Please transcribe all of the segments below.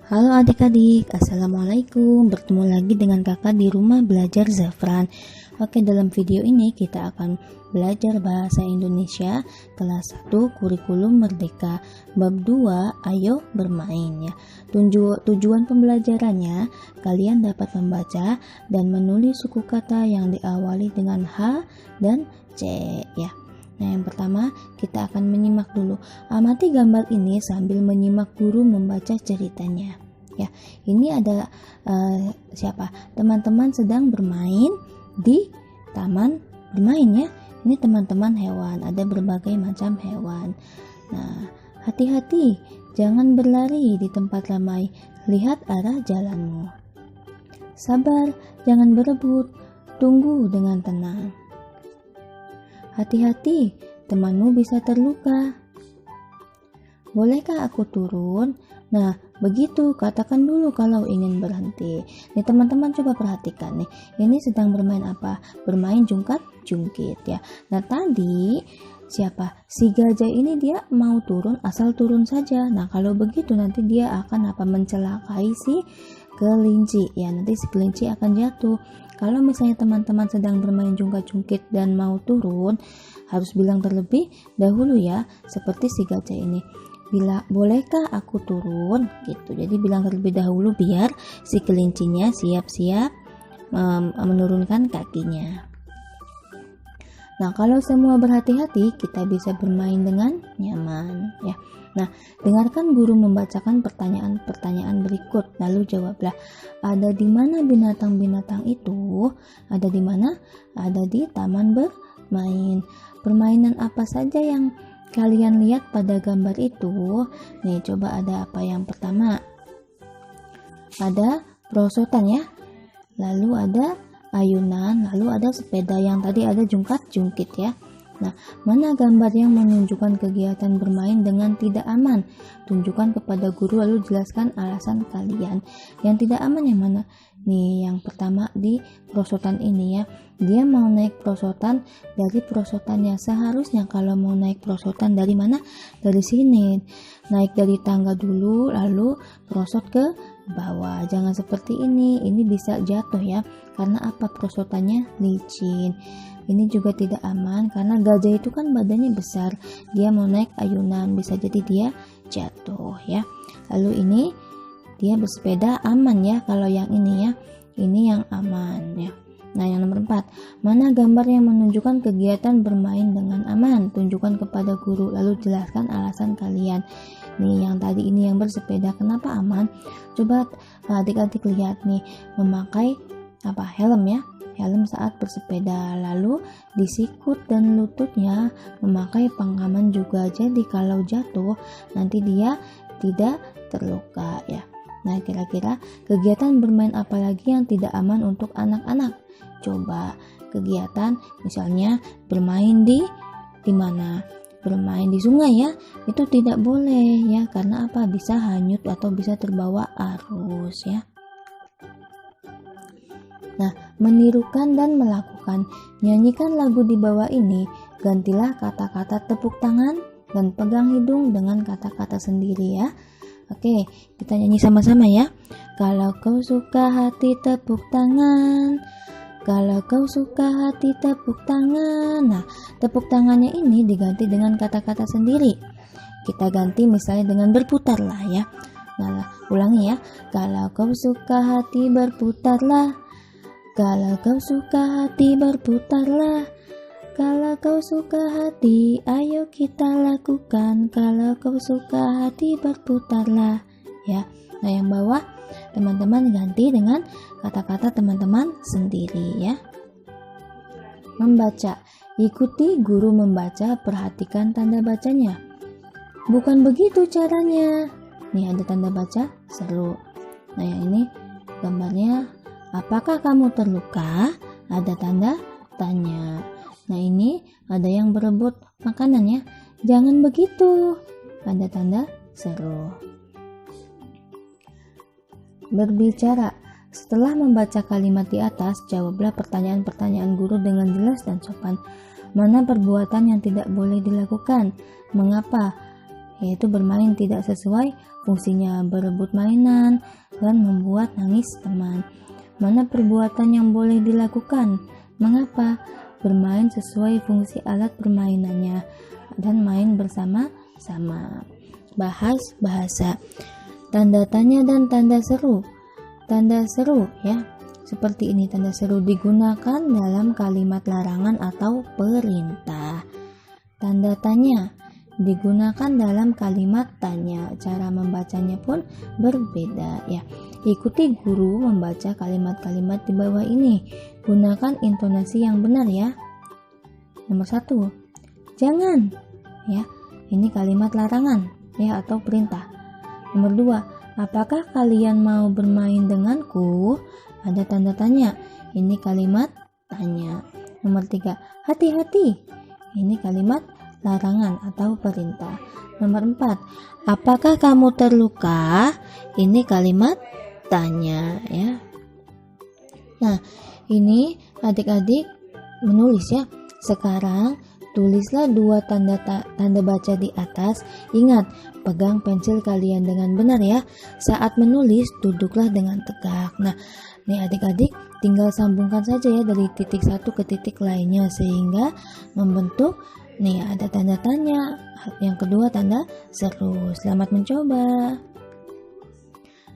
Halo adik-adik, Assalamualaikum. Bertemu lagi dengan kakak di rumah belajar Zafran. Oke, dalam video ini kita akan belajar bahasa Indonesia kelas 1 kurikulum merdeka bab 2, ayo bermain ya. Tujuan pembelajarannya, kalian dapat membaca dan menulis suku kata yang diawali dengan H dan C ya. Nah, yang pertama kita akan menyimak dulu. Amati gambar ini sambil menyimak guru membaca ceritanya. Ya, ini ada siapa? Teman-teman sedang bermain di taman bermain ya. Ini teman-teman hewan, ada berbagai macam hewan. Nah, hati-hati, jangan berlari di tempat ramai. Lihat arah jalanmu. Sabar, jangan berebut. Tunggu dengan tenang. Hati-hati, temanmu bisa terluka. Bolehkah aku turun? Nah, begitu, katakan dulu kalau ingin berhenti. Nih teman-teman coba perhatikan nih. Ini sedang bermain apa? Bermain jungkat-jungkit ya. Nah, tadi siapa? Si gajah ini dia mau turun, asal turun saja. Nah, kalau begitu nanti dia akan mencelakai si kelinci ya. Nanti si kelinci akan jatuh. Kalau misalnya teman-teman sedang bermain jungkat-jungkit dan mau turun, harus bilang terlebih dahulu ya, seperti si gajah ini. Bolehkah aku turun? Gitu. Jadi bilang terlebih dahulu biar si kelincinya siap-siap menurunkan kakinya. Nah, kalau semua berhati-hati, kita bisa bermain dengan nyaman ya. Nah, dengarkan guru membacakan pertanyaan-pertanyaan berikut, lalu jawablah. Ada di mana binatang-binatang itu? Ada di mana? Ada di taman bermain. Permainan apa saja yang kalian lihat pada gambar itu? Nih, coba ada apa yang pertama? Ada perosotan ya. Lalu ada ayunan, lalu ada sepeda, yang tadi ada jungkat-jungkit ya. Nah, mana gambar yang menunjukkan kegiatan bermain dengan tidak aman? Tunjukkan kepada guru lalu jelaskan alasan kalian. Yang tidak aman yang mana? Nih, yang pertama di perosotan ini ya. Dia mau naik perosotan dari perosotannya. Seharusnya kalau mau naik perosotan dari mana? Dari sini. Naik dari tangga dulu lalu perosot ke bawah. Jangan seperti ini bisa jatuh ya. Karena apa? Perosotannya licin. Ini juga tidak aman karena gajah itu kan badannya besar. Dia mau naik ayunan, bisa jadi dia jatuh ya. Lalu ini dia bersepeda aman ya. Kalau yang ini ya, ini yang aman ya. Nah, yang nomor 4, mana gambar yang menunjukkan kegiatan bermain dengan aman? Tunjukkan kepada guru lalu jelaskan alasan kalian. Nih, yang tadi ini yang bersepeda, kenapa aman? Coba adik-adik lihat nih, memakai helm ya. Helm saat bersepeda, lalu di sikut dan lututnya memakai pengaman juga, jadi kalau jatuh nanti dia tidak terluka ya. Nah, kira-kira kegiatan bermain apa lagi yang tidak aman untuk anak-anak? Coba kegiatan misalnya bermain di mana? Bermain di sungai ya, itu tidak boleh ya, karena apa? Bisa hanyut atau bisa terbawa arus ya. Nah, menirukan dan melakukan. Nyanyikan lagu di bawah ini. Gantilah kata-kata tepuk tangan dan pegang hidung dengan kata-kata sendiri ya. Oke, kita nyanyi sama-sama ya. Kalau kau suka hati tepuk tangan. Kalau kau suka hati tepuk tangan. Nah, tepuk tangannya ini diganti dengan kata-kata sendiri. Kita ganti misalnya dengan berputar lah ya. Nah, ulangi ya. Kalau kau suka hati berputarlah. Kalau kau suka hati berputarlah. Kalau kau suka hati, ayo kita lakukan. Kalau kau suka hati berputarlah. Ya. Nah, yang bawah teman-teman ganti dengan kata-kata teman-teman sendiri ya. Membaca. Ikuti guru membaca, perhatikan tanda bacanya. Bukan begitu caranya. Nih ada tanda baca, seru. Nah, yang ini gambarnya. Apakah kamu terluka? Ada tanda tanya. Nah, ini ada yang berebut makanan ya. Jangan begitu. Ada tanda seru. Berbicara. Setelah membaca kalimat di atas, jawablah pertanyaan-pertanyaan guru dengan jelas dan sopan. Mana perbuatan yang tidak boleh dilakukan? Mengapa? Yaitu bermain tidak sesuai fungsinya berebut mainan dan membuat nangis teman. Mana perbuatan yang boleh dilakukan? Mengapa? Bermain sesuai fungsi alat permainannya dan main bersama-sama. Bahas bahasa. Tanda tanya dan tanda seru. Tanda seru ya. Seperti ini, tanda seru digunakan dalam kalimat larangan atau perintah. Tanda tanya digunakan dalam kalimat tanya. Cara membacanya pun berbeda ya. Ikuti guru membaca kalimat-kalimat di bawah ini. Gunakan intonasi yang benar ya. Nomor 1, jangan ya. Ini kalimat larangan ya atau perintah. Nomor 2, apakah kalian mau bermain denganku? Ada tanda tanya. Ini kalimat tanya. Nomor 3, hati-hati. Ini kalimat larangan atau perintah. Nomor 4, apakah kamu terluka? Ini kalimat tanya ya. Nah, ini adik-adik menulis ya. Sekarang tulislah 2 tanda baca di atas. Ingat, pegang pensil kalian dengan benar ya. Saat menulis, duduklah dengan tegak. Nah, nih adik-adik tinggal sambungkan saja ya dari titik satu ke titik lainnya sehingga membentuk nih ada tanda tanya, yang kedua tanda seru. Selamat mencoba.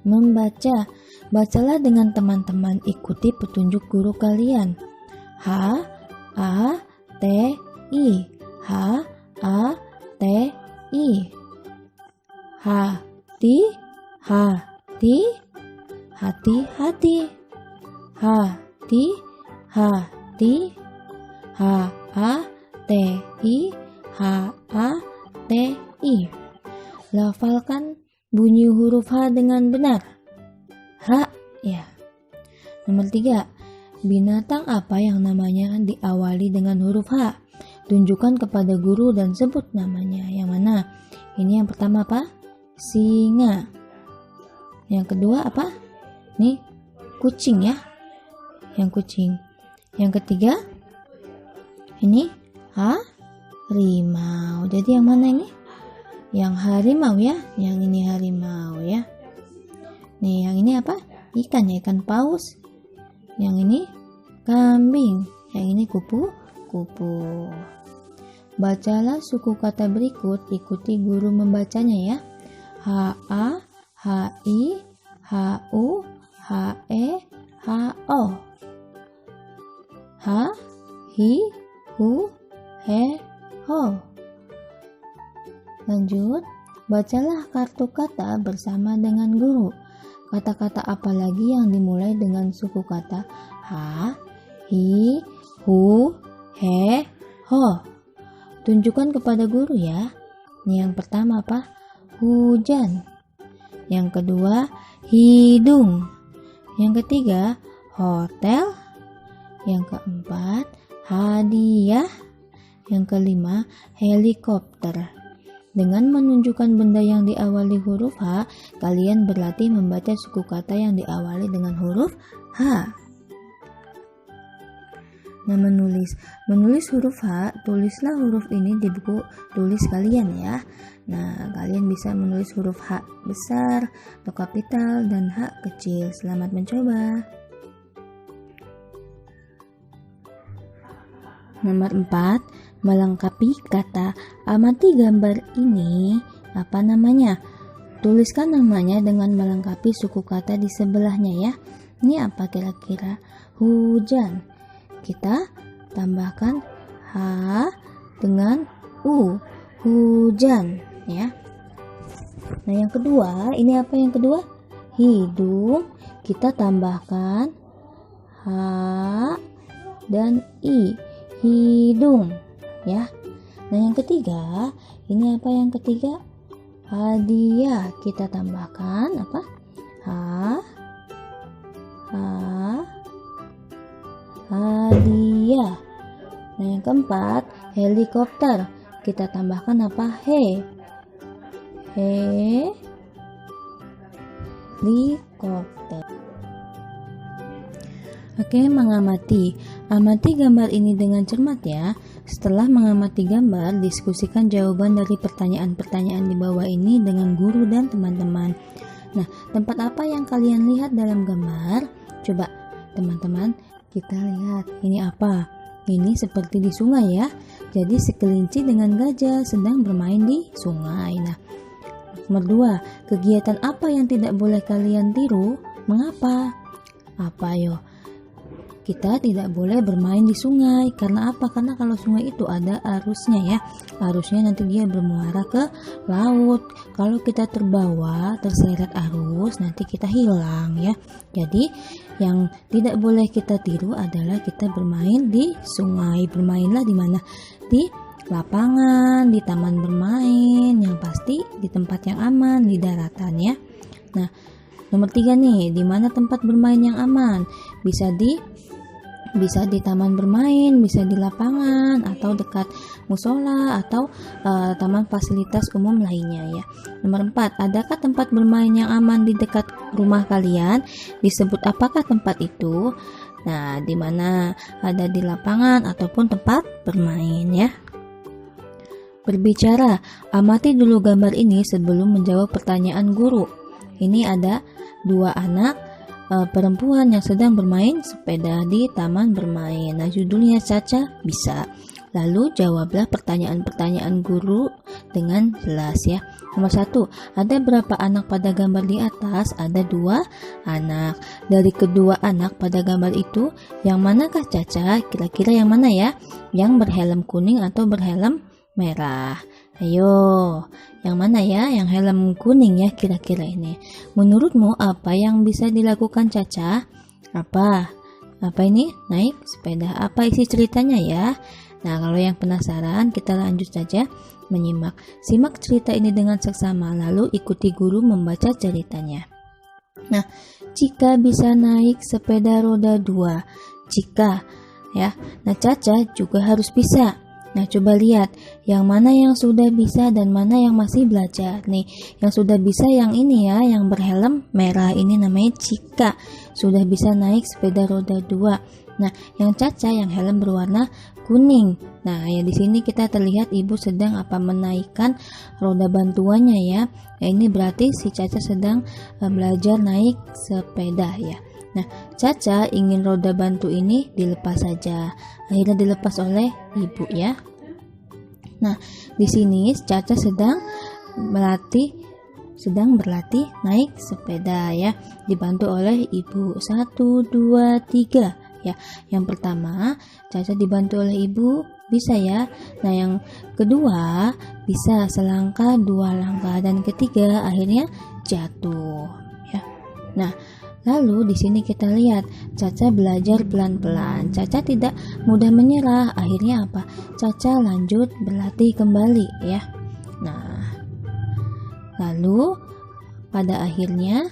Membaca. Bacalah dengan teman-teman, ikuti petunjuk guru kalian. H A T I. H A T I. Hati, hati, hati-hati. Hati, hati. H A T I. H A T I. Lafalkan bunyi huruf H dengan benar. H ya. Nomor 3, binatang apa yang namanya diawali dengan huruf H? Tunjukkan kepada guru dan sebut namanya. Yang mana? Ini yang pertama apa? Singa. Yang kedua apa? Nih, kucing ya. Yang kucing. Yang ketiga? Ini harimau. Jadi yang mana ini? Yang harimau ya. Yang ini harimau ya. Nih, yang ini apa? Ikan ya, ikan paus. Yang ini kambing. Yang ini kupu-kupu. Bacalah suku kata berikut, ikuti guru membacanya ya. H A H I H U H E H O. H hi hu he ho. Lanjut, bacalah kartu kata bersama dengan guru. Kata-kata apa lagi yang dimulai dengan suku kata ha, hi, hu, he, ho? Tunjukkan kepada guru ya. Yang pertama apa? Hujan. Yang kedua, hidung. Yang ketiga, hotel. Yang keempat, hadiah. Yang kelima, helikopter. Dengan menunjukkan benda yang diawali huruf H, kalian berlatih membaca suku kata yang diawali dengan huruf H. Nah, menulis huruf H, tulislah huruf ini di buku tulis kalian ya. Nah, kalian bisa menulis huruf H besar atau kapital dan H kecil. Selamat mencoba. Nomor 4, melengkapi kata. Amati gambar ini, apa namanya? Tuliskan namanya dengan melengkapi suku kata di sebelahnya ya. Ini apa kira-kira? Hujan. Kita tambahkan H dengan U. Hujan ya. Nah, yang kedua, ini apa yang kedua? Hidung. Kita tambahkan H dan I. Hidung ya. Nah, yang ketiga, ini apa yang ketiga? Hadiah. Kita tambahkan apa? Hadiah. Nah, yang keempat, helikopter. Kita tambahkan apa? Helikopter. Oke, mengamati. Amati gambar ini dengan cermat ya. Setelah mengamati gambar, diskusikan jawaban dari pertanyaan-pertanyaan di bawah ini dengan guru dan teman-teman. Nah, tempat apa yang kalian lihat dalam gambar? Coba teman-teman, kita lihat ini apa? Ini seperti di sungai ya. Jadi sekelinci dengan gajah sedang bermain di sungai. Nah, nomor 2, kegiatan apa yang tidak boleh kalian tiru? Mengapa? Apa yo? Kita tidak boleh bermain di sungai. Karena apa? Karena kalau sungai itu ada arusnya ya. Arusnya nanti dia bermuara ke laut. Kalau kita terbawa, terseret arus, nanti kita hilang ya. Jadi yang tidak boleh kita tiru adalah kita bermain di sungai. Bermainlah di mana? Di lapangan, di taman bermain, yang pasti di tempat yang aman, di daratan ya. Nah, nomor 3 nih, di mana tempat bermain yang aman? Bisa di taman bermain, bisa di lapangan, atau dekat musola, atau taman fasilitas umum lainnya ya. Nomor 4, adakah tempat bermain yang aman di dekat rumah kalian? Disebut apakah tempat itu? Nah, di mana? Ada di lapangan ataupun tempat bermain ya. Berbicara, amati dulu gambar ini sebelum menjawab pertanyaan guru. Ini ada 2 anak perempuan yang sedang bermain sepeda di taman bermain. Nah, judulnya Caca Bisa. Lalu jawablah pertanyaan-pertanyaan guru dengan jelas ya. Nomor 1, ada berapa anak pada gambar di atas? Ada 2 anak. Dari kedua anak pada gambar itu, yang manakah Caca? Kira-kira yang mana ya? Yang berhelm kuning atau berhelm merah? Ayo, yang mana ya? Yang helm kuning ya kira-kira ini. Menurutmu apa yang bisa dilakukan Caca? Apa ini? Naik sepeda. Apa isi ceritanya ya? Nah, kalau yang penasaran, kita lanjut saja menyimak. Simak cerita ini dengan seksama, lalu ikuti guru membaca ceritanya. Nah, jika bisa naik sepeda roda 2, jika ya. Nah, Caca juga harus bisa. Nah, coba lihat yang mana yang sudah bisa dan mana yang masih belajar. Nih, yang sudah bisa yang ini ya, yang berhelm merah ini namanya Cika. Sudah bisa naik sepeda roda 2. Nah, yang Caca yang helm berwarna kuning. Nah, ya di sini kita terlihat ibu sedang menaikkan roda bantuannya ya. Ya, ini berarti si Caca sedang belajar naik sepeda ya. Nah, Caca ingin roda bantu ini dilepas saja. Akhirnya dilepas oleh ibu ya. Nah, di sini Caca sedang berlatih naik sepeda ya, dibantu oleh ibu. 1, 2, 3 ya. Yang pertama, Caca dibantu oleh ibu, bisa ya. Nah, yang kedua bisa selangkah 2 langkah, dan ketiga akhirnya jatuh ya. Nah, lalu di sini kita lihat Caca belajar pelan-pelan. Caca tidak mudah menyerah. Akhirnya apa? Caca lanjut berlatih kembali ya. Nah, lalu pada akhirnya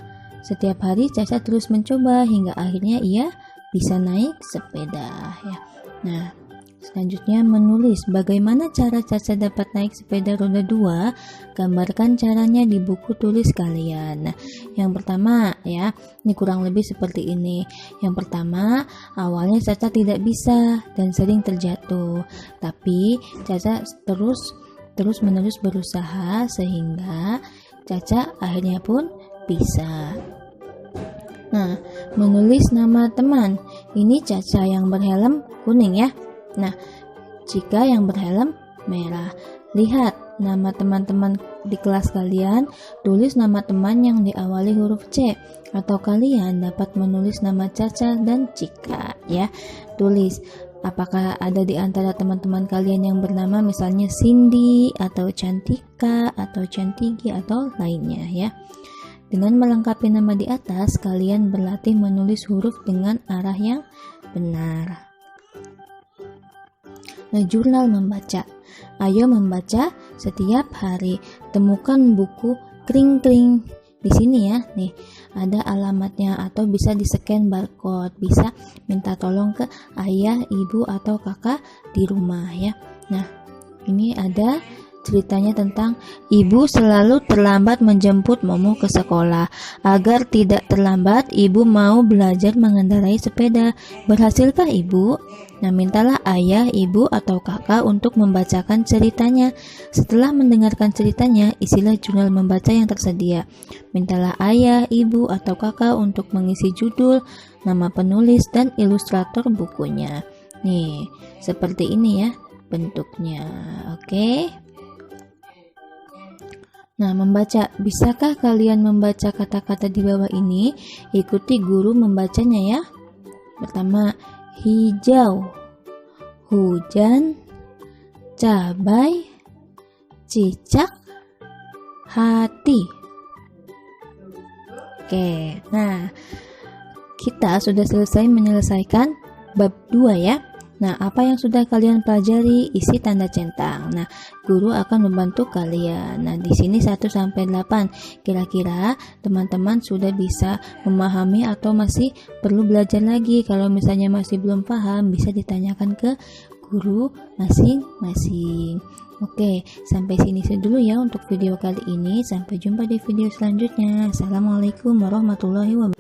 setiap hari Caca terus mencoba hingga akhirnya ia bisa naik sepeda ya. Nah, selanjutnya menulis bagaimana cara Caca dapat naik sepeda roda 2. Gambarkan caranya di buku tulis kalian. Nah, yang pertama ya, ini kurang lebih seperti ini. Yang pertama, awalnya Caca tidak bisa dan sering terjatuh. Tapi Caca terus menerus berusaha sehingga Caca akhirnya pun bisa. Nah, menulis nama teman. Ini Caca yang berhelm kuning ya. Nah, jika yang berhelm merah. Lihat nama teman-teman di kelas kalian, tulis nama teman yang diawali huruf C, atau kalian dapat menulis nama Caca dan Cika ya. Tulis apakah ada di antara teman-teman kalian yang bernama misalnya Cindy atau Cantika atau Cantigi atau lainnya ya. Dengan melengkapi nama di atas, kalian berlatih menulis huruf dengan arah yang benar. Nah, jurnal membaca. Ayo membaca setiap hari. Temukan buku kring-kring. Di sini ya, nih ada alamatnya atau bisa di-scan barcode. Bisa minta tolong ke ayah, ibu atau kakak di rumah ya. Nah, ini ada ceritanya tentang ibu selalu terlambat menjemput Momo ke sekolah. Agar tidak terlambat, ibu mau belajar mengendarai sepeda. Berhasilkah ibu? Nah, mintalah ayah, ibu, atau kakak untuk membacakan ceritanya. Setelah mendengarkan ceritanya, isilah jurnal membaca yang tersedia. Mintalah ayah, ibu, atau kakak untuk mengisi judul, nama penulis, dan ilustrator bukunya. Nih, seperti ini ya bentuknya. Oke. Nah, membaca. Bisakah kalian membaca kata-kata di bawah ini? Ikuti guru membacanya ya. Pertama, hijau, hujan, cabai, cicak, hati. Oke, nah kita sudah selesai menyelesaikan bab 2 ya. Nah, apa yang sudah kalian pelajari, isi tanda centang. Nah, guru akan membantu kalian. Nah, di sini 1 sampai 8. Kira-kira teman-teman sudah bisa memahami atau masih perlu belajar lagi? Kalau misalnya masih belum paham, bisa ditanyakan ke guru masing-masing. Oke, sampai sini dulu ya untuk video kali ini. Sampai jumpa di video selanjutnya. Assalamualaikum warahmatullahi wabarakatuh.